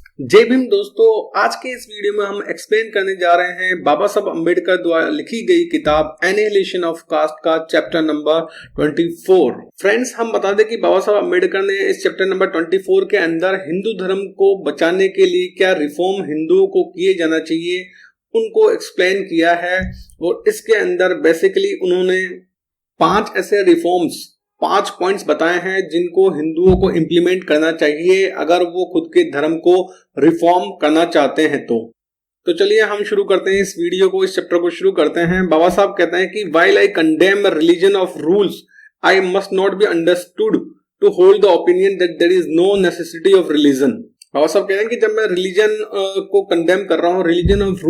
जय भीम दोस्तों, आज के इस वीडियो में हम एक्सप्लेन करने जा रहे हैं बाबा साहब अम्बेडकर द्वारा लिखी गई किताब एनिहिलेशन ऑफ कास्ट का चैप्टर नंबर 24। फ्रेंड्स, हम बता दें कि बाबा साहब अम्बेडकर ने इस चैप्टर नंबर 24 के अंदर हिंदू धर्म को बचाने के लिए क्या रिफॉर्म हिंदुओं को किए जाना चाहिए उनको एक्सप्लेन किया है। और इसके अंदर बेसिकली उन्होंने 5 ऐसे रिफॉर्म्स 5 पॉइंट्स बताए हैं जिनको हिंदुओं को इम्प्लीमेंट करना चाहिए अगर वो खुद के धर्म को रिफॉर्म करना चाहते हैं। तो चलिए हम शुरू करते हैं इस वीडियो को, इस चैप्टर को शुरू करते हैं। बाबा साहब कहते हैं कि while I condemn religion of rules I must not be understood to hold the opinion that there is no necessity of religion. Baba Saheb कह रहे हैं कि जब मैं रिलीजन को कंडेम कर रहा हूँ, रिलीजन ऑफ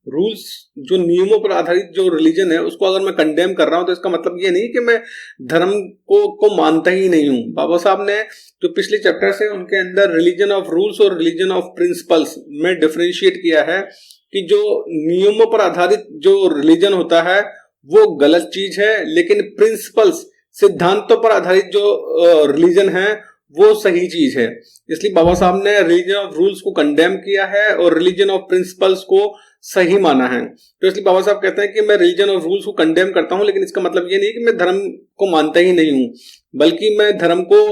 रूल्स जो नियमों पर आधारित जो रिलीजन है उसको अगर मैं कंडेम कर रहा हूं तो इसका मतलब ये नहीं कि मैं धर्म को मानता ही नहीं हूं। बाबा साहब ने जो पिछले चैप्टर्स है उनके अंदर रिलीजन ऑफ रूल्स और रिलीजन ऑफ प्रिंसिपल्स में डिफरेंशिएट किया है कि जो नियमों पर आधारित जो रिलीजन होता है वो गलत चीज है, लेकिन प्रिंसिपल्स सिद्धांतों पर आधारित जो रिलीजन है वो सही चीज है। इसलिए बाबा साहब ने रिलीजन ऑफ रूल्स को कंडेम किया है और रिलीजन ऑफ प्रिंसिपल्स को सही माना है। तो इसलिए बाबा साहब कहते हैं कि मैं रिलीजन ऑफ रूल्स को कंडेम करता हूं, लेकिन इसका मतलब ये नहीं कि मैं धर्म को मानता ही नहीं हूं, बल्कि मैं धर्म को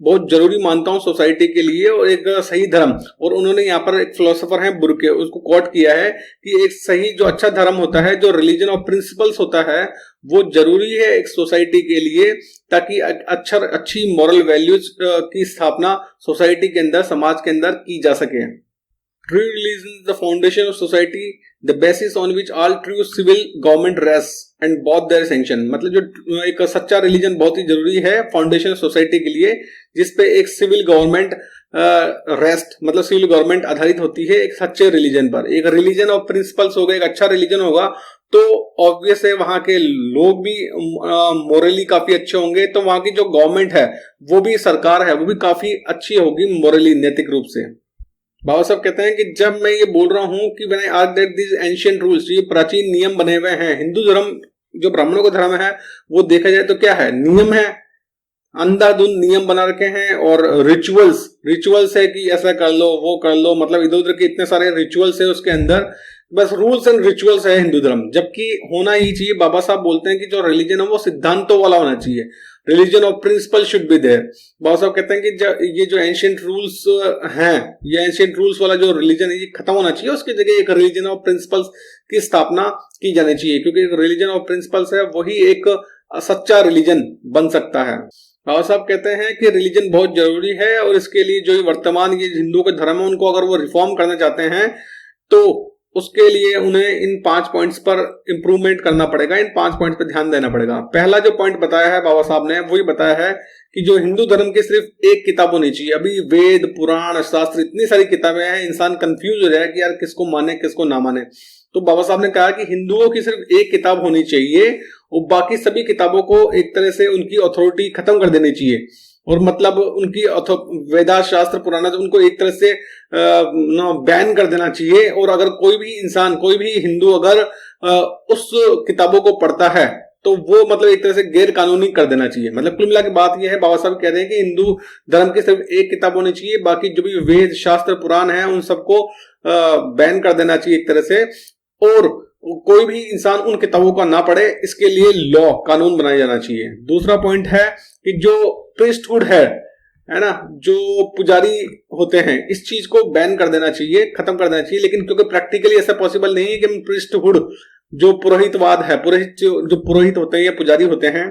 बहुत जरूरी मानता हूं सोसाइटी के लिए और एक सही धर्म। और उन्होंने यहाँ पर एक फिलोसोफर है बुर्के, उसको कोट किया है कि एक सही जो अच्छा धर्म होता है, जो रिलीजन ऑफ प्रिंसिपल्स होता है, वो जरूरी है एक सोसाइटी के लिए ताकि अच्छी मॉरल वैल्यूज की स्थापना सोसाइटी के अंदर, समाज के अंदर की जा सके। True religion is the foundation of society, the basis on which all true civil government rests and both their sanction। मतलब जो एक सच्चा रिलीजन बहुत ही जरूरी है फाउंडेशन सोसाइटी के लिए, जिसपे एक सिविल गवर्नमेंट रेस्ट मतलब सिविल गवर्नमेंट आधारित होती है एक सच्चे रिलीजन पर। एक रिलीजन ऑफ प्रिंसिपल्स होगा, एक अच्छा रिलीजन होगा तो ऑब्वियस है वहां के लोग भी मोरली काफी अच्छे होंगे, तो वहां की जो गवर्नमेंट है वो भी, सरकार है वो भी काफी अच्छी होगी मोरली, नैतिक रूप से। बाबा साहब कहते हैं कि जब मैं ये बोल रहा हूं कि when I ask that these ancient rules, ये प्राचीन नियम बने हुए हैं। हिंदू धर्म जो ब्राह्मणों का धर्म है वो देखा जाए तो क्या है, नियम है, अंधाधुंध नियम बना रखे हैं। और रिचुअल्स है कि ऐसा कर लो वो कर लो, मतलब इधर उधर के इतने सारे रिचुअल्स है उसके अंदर, बस रूल्स एंड रिचुअल्स है हिंदू धर्म। जबकि होना ही चाहिए, बाबा साहब बोलते हैं कि जो रिलीजन है वो सिद्धांतों वाला होना चाहिए, religion of principle should be there. Baba Saheb कहते हैं कि ये जो एंशिएंट रूल्स हैं, ये एंशिएंट रूल्स वाला जो रिलीजन है ये खत्म होना चाहिए, उसकी जगह एक रिलीजन ऑफ प्रिंसिपल्स की स्थापना की जानी चाहिए, क्योंकि एक रिलीजन ऑफ प्रिंसिपल्स है वही एक सच्चा रिलीजन बन सकता है। बाबा साहब कहते हैं कि रिलीजन बहुत जरूरी है और इसके लिए जो वर्तमान ये हिंदुओं के धर्म है उनको अगर वो रिफॉर्म करना चाहते हैं तो उसके लिए उन्हें इन 5 पॉइंट्स पर इंप्रूवमेंट करना पड़ेगा, इन 5 पॉइंट्स पर ध्यान देना पड़ेगा। पहला जो पॉइंट बताया है बाबा साहब ने वही बताया है कि जो हिंदू धर्म की सिर्फ एक किताब होनी चाहिए। अभी वेद पुराण शास्त्र इतनी सारी किताबें हैं, इंसान कंफ्यूज हो जाए कि यार किसको माने किसको ना माने। तो बाबा साहब ने कहा कि हिंदुओं की सिर्फ एक किताब होनी चाहिए और बाकी सभी किताबों को एक तरह से उनकी अथॉरिटी खत्म कर देनी चाहिए, और मतलब उनकी वेदा शास्त्र पुराना उनको एक तरह से बैन कर देना चाहिए। और अगर कोई भी इंसान, कोई भी हिंदू अगर उस किताबों को पढ़ता है तो वो मतलब एक तरह से गैर कानूनी कर देना चाहिए। मतलब कुल मिला के बात यह है, बाबा साहब कह रहे हैं कि हिंदू धर्म की सिर्फ एक किताब होनी चाहिए, बाकी जो भी वेद शास्त्र पुराण है उन सबको बैन कर देना चाहिए एक तरह से, और कोई भी इंसान उन किताबों का ना पढ़े, इसके लिए लॉ कानून बनाया जाना चाहिए। दूसरा पॉइंट है कि जो प्रीस्टहुड है ना, जो पुजारी होते हैं, इस चीज को बैन कर देना चाहिए, खत्म कर देना चाहिए। लेकिन क्योंकि प्रैक्टिकली ऐसा पॉसिबल नहीं है कि प्रीस्टहुड जो पुरोहितवाद है, जो पुरोहित होते हैं या पुजारी होते हैं,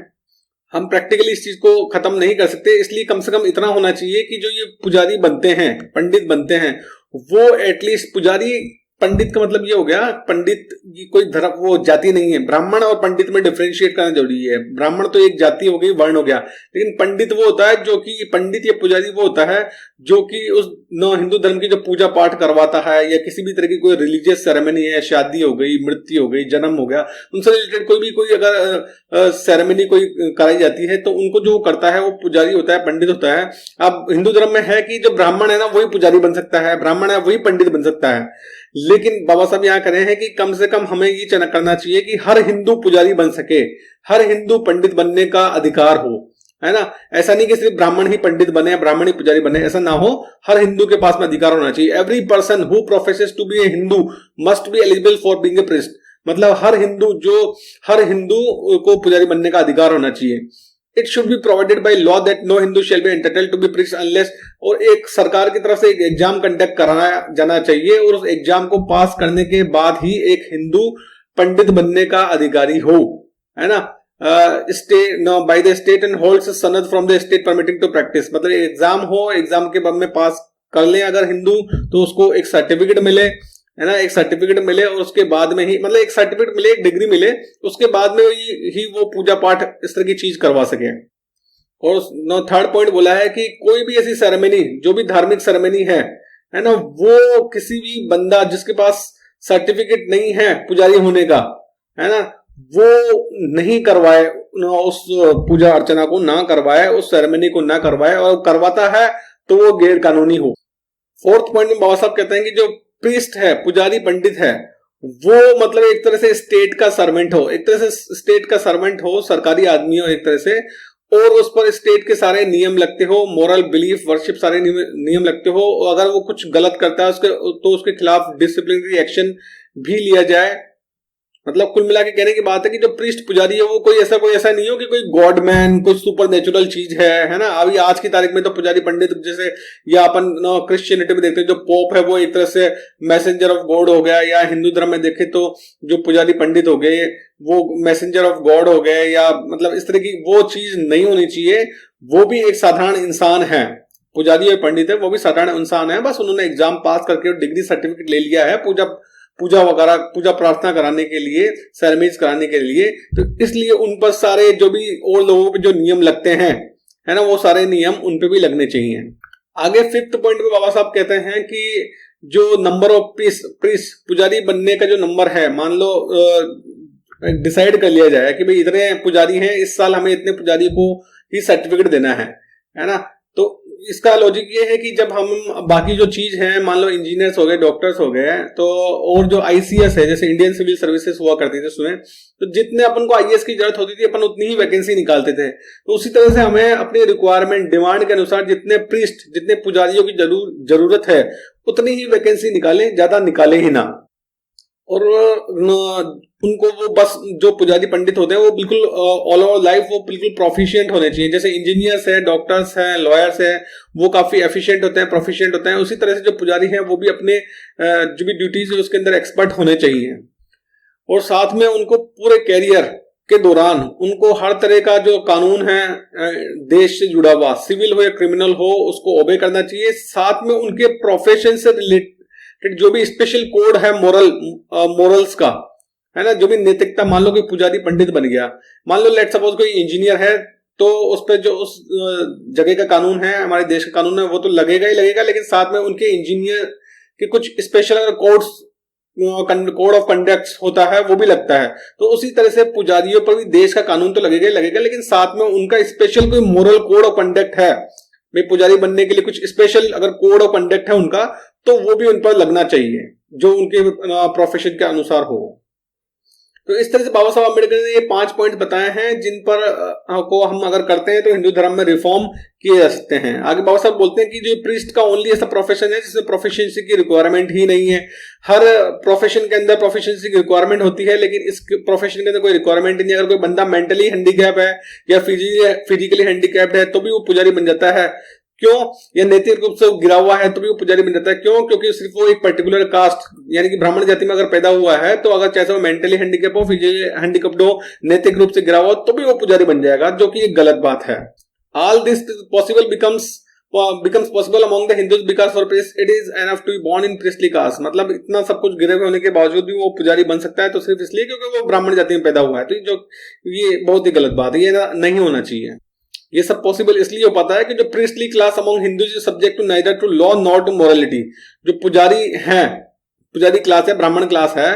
हम प्रैक्टिकली इस चीज को खत्म नहीं कर सकते। इसलिए कम से कम इतना होना चाहिए कि जो ये पुजारी बनते हैं, पंडित बनते हैं, वो एटलीस्ट पुजारी, पंडित का मतलब ये हो गया, पंडित की कोई धर्म वो जाति नहीं है। ब्राह्मण और पंडित में डिफरेंशिएट करना जरूरी है। ब्राह्मण तो एक जाति हो गई, वर्ण हो गया, लेकिन पंडित वो होता है जो कि, पंडित या पुजारी वो होता है जो कि उस हिंदू धर्म की जो पूजा पाठ करवाता है या किसी भी तरह की कोई रिलीजियस सेरेमनी है, शादी हो गई, मृत्यु हो गई, जन्म हो गया, उनसे रिलेटेड कोई अगर सेरेमनी कोई कराई जाती है तो उनको जो करता है वो पुजारी होता है, पंडित होता है। अब हिंदू धर्म में है कि जो ब्राह्मण है ना वही पुजारी बन सकता है, ब्राह्मण है वही पंडित बन सकता है। लेकिन बाबा साहब यहां कह रहे हैं कि कम से कम हमें ये करना चाहिए कि हर हिंदू पुजारी बन सके, हर हिंदू पंडित बनने का अधिकार हो, है ना। ऐसा नहीं कि सिर्फ ब्राह्मण ही पंडित बने, ब्राह्मण ही पुजारी बने, ऐसा ना हो। हर हिंदू के पास में अधिकार होना चाहिए। Every person who professes to be a Hindu must be eligible for being a priest. मतलब हर हिंदू को पुजारी बनने का अधिकार होना चाहिए। It should be provided by law that no Hindu shall be entitled to be priest unless, और एक सरकार की तरफ से एक एग्जाम कंडक्ट कराया जाना चाहिए और उस एग्जाम को पास करने के बाद ही एक हिंदू पंडित बनने का अधिकारी हो, है ना। By the state and holds sanad from the state permitting to practise. मतलब एग्जाम हो, एग्जाम के बाद में पास कर ले अगर हिंदू, तो उसको एक सर्टिफिकेट मिले, है ना, एक सर्टिफिकेट मिले और उसके बाद में ही, मतलब एक सर्टिफिकेट मिले, एक डिग्री मिले, उसके बाद में ही वो पूजा पाठ इस तरह की चीज करवा सके। और थर्ड पॉइंट बोला है कि कोई भी ऐसी सेरेमनी, जो भी धार्मिक सेरेमनी है ना, वो किसी भी बंदा जिसके पास सर्टिफिकेट नहीं है पुजारी होने का, है ना, वो नहीं करवाए, उस पूजा अर्चना को ना करवाए, उस सेरेमनी को ना करवाए, और करवाता है तो वो गैर कानूनी हो। फोर्थ पॉइंट में बाबा साहब कहते हैं कि जो प्रीस्ट है, पुजारी पंडित है, वो मतलब एक तरह से स्टेट का सर्वेंट हो, एक तरह से स्टेट का सर्वेंट हो, सरकारी आदमी हो एक तरह से, और उस पर स्टेट के सारे नियम लगते हो, मोरल बिलीफ वर्शिप सारे नियम लगते हो। और अगर वो कुछ गलत करता है तो उसके खिलाफ डिसिप्लिनरी एक्शन भी लिया जाए। मतलब कुल मिला के कहने की बात है कि जो प्रीस्ट पुजारी है वो कोई ऐसा नहीं हो कि कोई गॉड मैन, कोई सुपर नेचुरल चीज है ना। अभी आज की तारीख में तो पुजारी पंडित जैसे, या अपन क्रिश्चियनिटी में देखते हैं जो पोप है वो एक तरह से मैसेंजर ऑफ गॉड हो गया, या हिंदू धर्म में देखे तो जो पुजारी पंडित हो गए वो मैसेंजर ऑफ गॉड हो गए, या मतलब इस तरह की वो चीज नहीं होनी चाहिए। वो भी एक साधारण इंसान है, पुजारी और पंडित है वो भी साधारण इंसान है, बस उन्होंने एग्जाम पास करके डिग्री सर्टिफिकेट ले लिया है पूजा वगैरह, पूजा प्रार्थना कराने के लिए, सेरेमनीज कराने के लिए। तो इसलिए उन पर सारे जो भी और लोगों पे जो नियम लगते हैं, है ना, वो सारे नियम उन पे भी लगने चाहिए। आगे फिफ्थ पॉइंट में बाबा साहब कहते हैं कि जो नंबर ऑफ प्रीस्ट पुजारी बनने का जो नंबर है, मान लो डिसाइड कर लिया जाए कि भाई इतने पुजारी हैं, इस साल हमें इतने पुजारी को ही सर्टिफिकेट देना है ना। तो इसका लॉजिक ये है कि जब हम बाकी जो चीज है, मान लो इंजीनियर्स हो गए, डॉक्टर्स हो गए, तो और जो आईसीएस है, जैसे इंडियन सिविल सर्विसेज हुआ करती थी उसमें, तो जितने अपन को आईएएस की जरूरत होती थी अपन उतनी ही वैकेंसी निकालते थे। तो उसी तरह से हमें अपनी रिक्वायरमेंट, डिमांड के अनुसार जितने प्रीस्ट, जितने पुजारियों की जरूरत है उतनी ही वैकेंसी निकालें, ज्यादा निकाले ही ना। और उनको वो बस जो पुजारी पंडित होते हैं वो बिल्कुल ऑल ओवर लाइफ वो बिल्कुल प्रोफिशिएंट होने चाहिए। जैसे इंजीनियर्स है, डॉक्टर्स हैं, लॉयर्स हैं, वो काफी एफिशिएंट होते हैं, प्रोफिशिएंट होते हैं, उसी तरह से जो पुजारी हैं वो भी अपने जो भी ड्यूटीज है उसके अंदर एक्सपर्ट होने चाहिए। और साथ में उनको पूरे कैरियर के दौरान उनको हर तरह का जो कानून है देश से जुड़ा हुआ, सिविल हो या क्रिमिनल हो, उसको ओबे करना चाहिए। साथ में उनके प्रोफेशन से रिलेटेड जो भी स्पेशल कोड है मोरल्स का, है ना, जो भी नैतिकता, मान लो कि पुजारी पंडित बन गया, मान लो लेट सपोज कोई इंजीनियर है, तो उस पर जो उस जगह का कानून है, हमारे देश का कानून है, वो तो लगेगा ही लगेगा, लेकिन साथ में उनके इंजीनियर के कुछ स्पेशल कोड ऑफ कंडक्ट होता है वो भी लगता है। तो उसी तरह से पुजारियों पर भी देश का कानून तो लगेगा ही लगेगा, लेकिन साथ में उनका स्पेशल कोई मोरल कोड ऑफ कंडक्ट है, भाई पुजारी बनने के लिए कुछ स्पेशल अगर कोड ऑफ कंडक्ट है उनका, तो वो भी उन पर लगना चाहिए जो उनके प्रोफेशन के अनुसार हो। तो इस तरह से बाबा साहब अम्बेडकर ने ये 5 पॉइंट बताए हैं जिन पर को हम अगर करते हैं तो हिंदू धर्म में रिफॉर्म किए जा सकते हैं। आगे बाबा साहब बोलते हैं कि जो प्रीस्ट का ओनली ऐसा प्रोफेशन है जिसमें प्रोफिशिएंसी की रिक्वायरमेंट ही नहीं है। हर प्रोफेशन के अंदर प्रोफिशिएंसी की रिक्वायरमेंट होती है, लेकिन इस प्रोफेशन के अंदर कोई रिक्वायरमेंट नहीं है। अगर कोई बंदा मेंटली हैंडीकैप है या फिजिकली हैंडीकैप्ड है तो भी वो पुजारी बन जाता है। क्यों? या नैतिक रूप से गिरा हुआ है तो भी वो पुजारी बन जाता है। क्यों? क्योंकि सिर्फ वो एक पर्टिकुलर कास्ट यानी कि ब्राह्मण जाति में अगर पैदा हुआ है तो अगर चाहे वो मेंटली हैंडीकैप हो, फिजिकली हैंडीकैप्ड हो, नैतिक रूप से गिरा हुआ तो भी वो पुजारी बन जाएगा, जो कि एक गलत बात है। All this possible becomes possible among the Hindus because for priest it is enough to be born in priestly caste। मतलब इतना सब कुछ गिरे हुए होने के बावजूद भी वो पुजारी बन सकता है तो सिर्फ इसलिए क्योंकि वो ब्राह्मण जाति में पैदा हुआ है। तो ये बहुत ही गलत बात है, ये नहीं होना चाहिए। ये सब पॉसिबल इसलिए हो पाता है कि जो priestly class among Hindus is subject to neither to law nor to morality. जो पुजारी हैं, पुजारी क्लास है, ब्राह्मण क्लास है,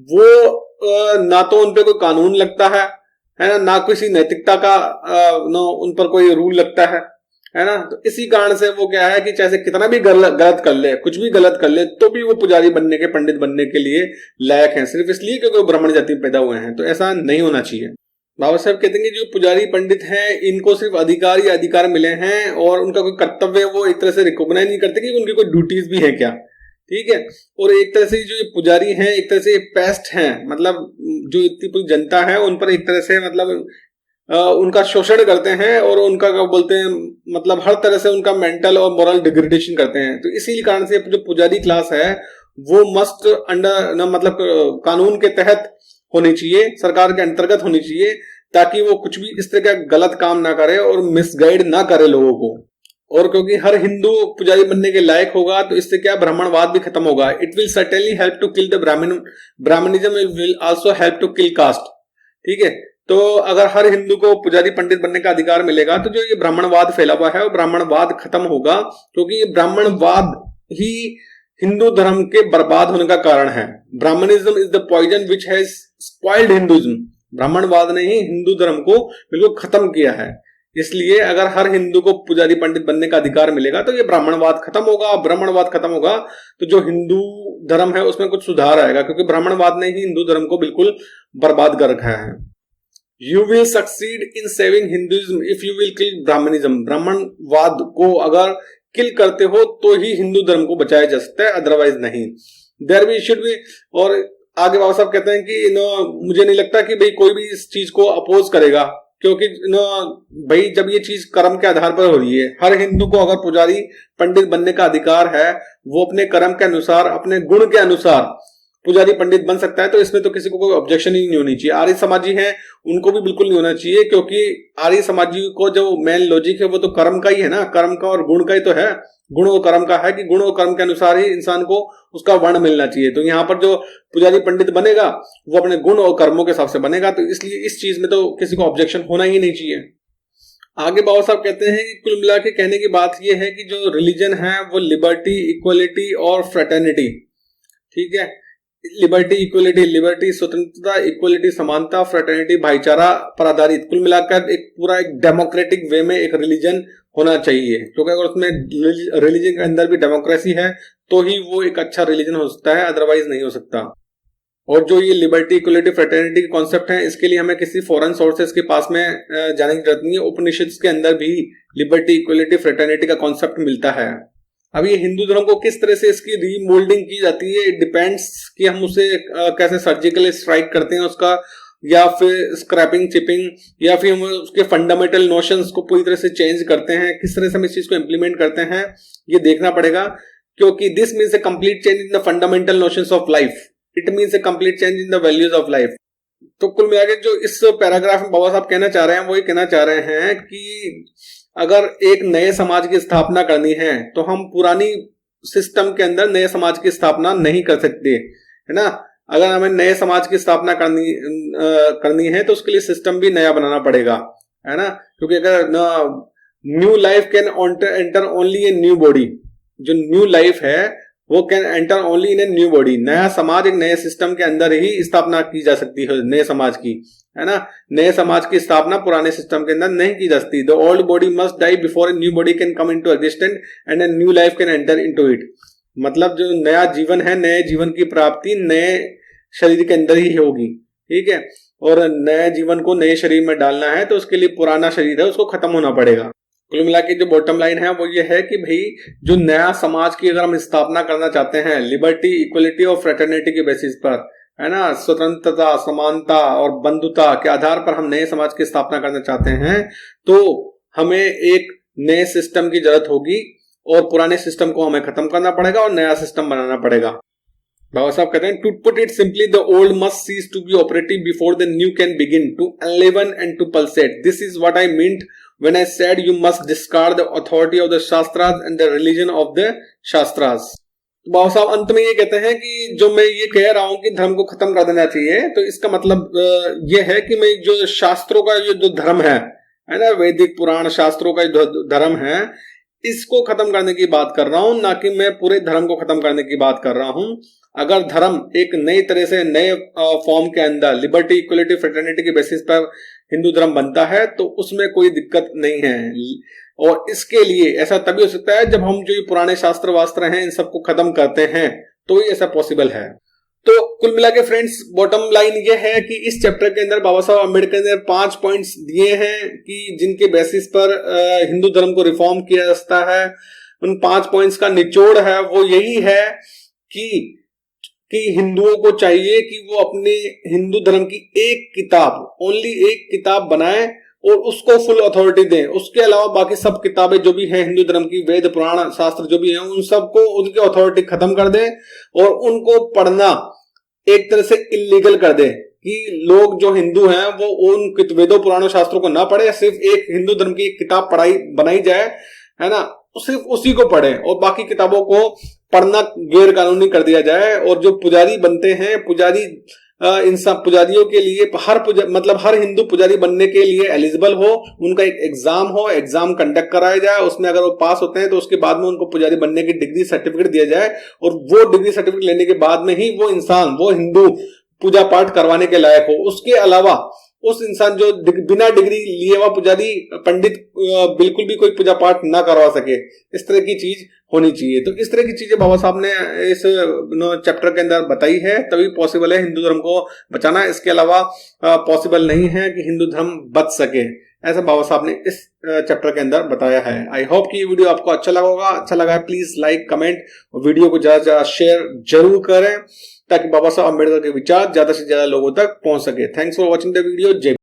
वो ना तो उन पे कोई कानून लगता है ना किसी नैतिकता का ना उन पर कोई रूल लगता है ना। तो इसी कारण से वो क्या है कि चाहे कितना भी गलत कर ले, कुछ भी गलत कर ले, तो भी वो पुजारी बनने के, पंडित बनने के लिए लायक हैं, सिर्फ इसलिए क्योंकि वो ब्राह्मण जाति में पैदा हुए हैं। तो ऐसा नहीं होना चाहिए। बाबा साहब कहते हैं कि जो पुजारी पंडित हैं इनको सिर्फ अधिकार या अधिकार मिले हैं और उनका कोई कर्तव्य वो एक तरह से रिकॉग्नाइज नहीं करते कि उनकी कोई ड्यूटीज भी है क्या। ठीक है, और एक तरह से जो ये पुजारी हैं एक तरह से पेस्ट हैं, मतलब जो इतनी पूरी जनता है उन पर एक तरह से मतलब उनका शोषण करते हैं और उनका क्या बोलते हैं मतलब हर तरह से उनका मेंटल और मोरल डिग्रेडेशन करते हैं। तो इसी कारण से जो पुजारी क्लास है वो मस्ट अंडर मतलब कानून के तहत होनी चाहिए, सरकार के अंतर्गत होनी चाहिए, ताकि वो कुछ भी इस तरह का गलत काम ना करे और मिसगाइड ना करे लोगों को। और क्योंकि हर हिंदू पुजारी बनने के लायक होगा तो इससे क्या ब्राह्मणवाद भी खत्म होगा। It will certainly help to kill the Brahminism, will also help to kill caste. ठीक है, तो अगर हर हिंदू को पुजारी पंडित बनने का अधिकार मिलेगा तो जो ये ब्राह्मणवाद फैला हुआ है वो ब्राह्मणवाद खत्म होगा, क्योंकि ये ब्राह्मणवाद ही हिंदू धर्म के बर्बाद होने का कारण है। Brahmanism is the poison which has spoiled Hinduism. ब्राह्मणवाद ने ही हिंदू धर्म को बिल्कुल खत्म किया है। इसलिए अगर हर हिंदू को पुजारी पंडित बनने का अधिकार मिलेगा तो ये ब्राह्मणवाद खत्म होगा। ब्राह्मणवाद खत्म होगा तो जो हिंदू धर्म है उसमें कुछ सुधार आएगा, क्योंकि ब्राह्मणवाद ने ही हिंदू धर्म को बिल्कुल बर्बाद कर रखा है। You will succeed in saving Hinduism if you will kill Brahmanism। ब्राह्मणवाद को अगर किल करते हो तो ही हिंदू धर्म को बचाया जा सकता है, अदरवाइज नहीं। There we should be। और आगे बाबा साहब कहते हैं कि मुझे नहीं लगता कि भाई कोई भी इस चीज को अपोज करेगा, क्योंकि भाई जब ये चीज कर्म के आधार पर हो रही है, हर हिंदू को अगर पुजारी पंडित बनने का अधिकार है, वो अपने कर्म के अनुसार अपने गुण के अनुसार पुजारी पंडित बन सकता है, तो इसमें तो किसी को कोई ऑब्जेक्शन ही नहीं होनी चाहिए। आर्य समाजी हैं उनको भी बिल्कुल नहीं होना चाहिए, क्योंकि आर्य समाजी को जो मेन लॉजिक है वो तो कर्म का ही है ना, कर्म का और गुण का ही तो है। गुण और कर्म का है कि गुण और कर्म के अनुसार ही इंसान को उसका वर्ण मिलना चाहिए। तो यहाँ पर जो पुजारी पंडित बनेगा वो अपने गुण और कर्मों के हिसाब से बनेगा, तो इसलिए इस चीज में तो किसी को ऑब्जेक्शन होना ही नहीं चाहिए। आगे बाबा साहब कहते हैं कि कुल मिला के कहने की बात यह है कि जो रिलीजन है वो लिबर्टी, इक्वलिटी और फ्रेटर्निटी, ठीक है, लिबर्टी इक्वलिटी, लिबर्टी स्वतंत्रता, इक्वलिटी समानता, फ्रेटर्निटी भाईचारा पर आधारित, कुल मिलाकर एक पूरा एक डेमोक्रेटिक वे में एक रिलीजन होना चाहिए। क्योंकि अगर उसमें रिलीजन के अंदर भी डेमोक्रेसी है तो ही वो एक अच्छा रिलीजन हो सकता है, अदरवाइज नहीं हो सकता। और जो ये लिबर्टी, इक्वलिटी, फ्रेटर्निटी के कॉन्सेप्ट हैं, इसके लिए हमें किसी फॉरेन सोर्सेज के पास में जाने की जरूरत नहीं है। उपनिषद के अंदर भी लिबर्टी, इक्वलिटी, फ्रेटर्निटी का कॉन्सेप्ट मिलता है। अब ये हिंदू धर्म को किस तरह से इसकी रीमोल्डिंग की जाती है, इट डिपेंड्स कि हम उसे कैसे सर्जिकल स्ट्राइक करते हैं उसका, या फिर स्क्रैपिंग, चिपिंग, या फिर हम उसके फंडामेंटल नोशंस को पूरी तरह से चेंज करते हैं। किस तरह से हम इस चीज को इंप्लीमेंट करते हैं ये देखना पड़ेगा, क्योंकि this means a complete change in the fundamental notions of life, it means a complete change in the values of life. तो कुल मिलाकर जो इस पैराग्राफ में बाबा साहब कहना चाह रहे हैं वो ये कहना चाह रहे हैं कि अगर एक नए समाज की स्थापना करनी है तो हम पुरानी सिस्टम के अंदर नए समाज की स्थापना नहीं कर सकते, है ना। अगर हमें नए समाज की स्थापना करनी है तो उसके लिए सिस्टम भी नया बनाना पड़ेगा, है ना। क्योंकि अगर new life can enter only A new body, जो न्यू लाइफ है वो can enter only in A new body. नया समाज एक नए सिस्टम के अंदर ही स्थापना की जा सकती है नए समाज की, है ना। नए समाज की स्थापना पुराने सिस्टम के अंदर नहीं की जा सकती। The old body must die before a new body can come into existence and a new life can enter into it. मतलब जो नया जीवन है, नए जीवन की प्राप्ति नए शरीर के अंदर ही होगी, ठीक है। और नए जीवन को नए शरीर में डालना है तो उसके लिए पुराना शरीर है उसको खत्म होना पड़ेगा। कुल मिला के जो बॉटम लाइन है वो ये है कि भाई जो नया समाज की अगर हम स्थापना करना चाहते हैं लिबर्टी, इक्वलिटी और फ्रेटर्निटी के बेसिस पर, है ना, स्वतंत्रता, समानता और बंधुता के आधार पर हम नए समाज की स्थापना करना चाहते हैं, तो हमें एक नए सिस्टम की जरूरत होगी और पुराने सिस्टम को हमें खत्म करना पड़ेगा और नया सिस्टम बनाना पड़ेगा। बाबा साहब कहते हैं, to put it simply, the old must cease to be operative before the new can begin to enliven and to pulsate. This is what I meant when I said you must discard the authority of the Shastras and the religion of the Shastras। तो बाबा साहब अंत में ये कहते हैं कि जो मैं ये कह रहा हूं कि धर्म को खत्म कर देना चाहिए, तो इसका मतलब ये है कि मैं जो शास्त्रों का जो धर्म है ना, वैदिक पुराण शास्त्रों का जो धर्म है, इसको खत्म करने की बात कर रहा हूं, ना कि मैं पूरे धर्म को खत्म करने की बात कर रहा हूं। अगर धर्म एक नई तरह से नए फॉर्म के अंदर लिबर्टी, इक्वलिटी, फ्रेटर्निटी के बेसिस पर हिंदू धर्म बनता है तो उसमें कोई दिक्कत नहीं है। और इसके लिए ऐसा तभी हो सकता है जब हम जो ये पुराने शास्त्र वास्त्र हैं इन सबको खत्म करते हैं, तो ही ऐसा पॉसिबल है। तो कुल मिला के फ्रेंड्स बॉटम लाइन ये है कि इस चैप्टर के अंदर बाबा साहब अम्बेडकर ने 5 पॉइंट्स दिए हैं कि जिनके बेसिस पर हिंदू धर्म को रिफॉर्म किया जा सकता है। उन 5 पॉइंट्स का निचोड़ है वो यही है कि हिंदुओं को चाहिए कि वो अपने हिंदू धर्म की एक किताब, ओनली एक किताब बनाएं और उसको फुल अथॉरिटी दें। उसके अलावा बाकी सब किताबें जो भी हैं हिंदू धर्म की, वेद पुराण शास्त्र जो भी हैं, उन सबको उनकी अथॉरिटी खत्म कर दें और उनको पढ़ना एक तरह से इलीगल कर दें कि लोग जो हिंदू हैं वो उन वेदों पुराणों शास्त्रों को ना पढ़े, सिर्फ एक हिंदू धर्म की एक किताब बनाई जाए, है ना, सिर्फ उसी को पढ़े और बाकी किताबों को पढ़ना गैर कानूनी कर दिया जाए। और जो पुजारी बनते हैं, पुजारी इन सब पुजारियों के लिए हर हिंदू पुजारी बनने के लिए एलिजिबल हो, उनका एक एग्जाम हो, एग्जाम कंडक्ट कराया जाए, उसमें अगर वो पास होते हैं तो उसके बाद में उनको पुजारी बनने की डिग्री सर्टिफिकेट दिया जाए और वो डिग्री सर्टिफिकेट लेने के बाद में ही वो इंसान, वो हिंदू पूजा पाठ करवाने के लायक हो। उसके अलावा उस इंसान जो बिना डिग्री लिए हुआ पुजारी पंडित बिल्कुल भी कोई पूजा पाठ ना करवा सके, इस तरह की चीज होनी चाहिए। तो इस तरह की चीजें बाबा साहब ने इस चैप्टर के अंदर बताई है, तभी पॉसिबल है हिंदू धर्म को बचाना। इसके अलावा पॉसिबल नहीं है कि हिंदू धर्म बच सके, ऐसा बाबा साहब ने इस चैप्टर के अंदर बताया है। आई होप कि ये वीडियो आपको अच्छा लगा होगा। अच्छा लगा है प्लीज लाइक, कमेंट और वीडियो को ज्यादा से ज्यादा शेयर जरूर करें ताकि बाबा साहब अम्बेडकर के विचार ज्यादा से ज्यादा लोगों तक पहुंच सके। Thanks for watching the video. जय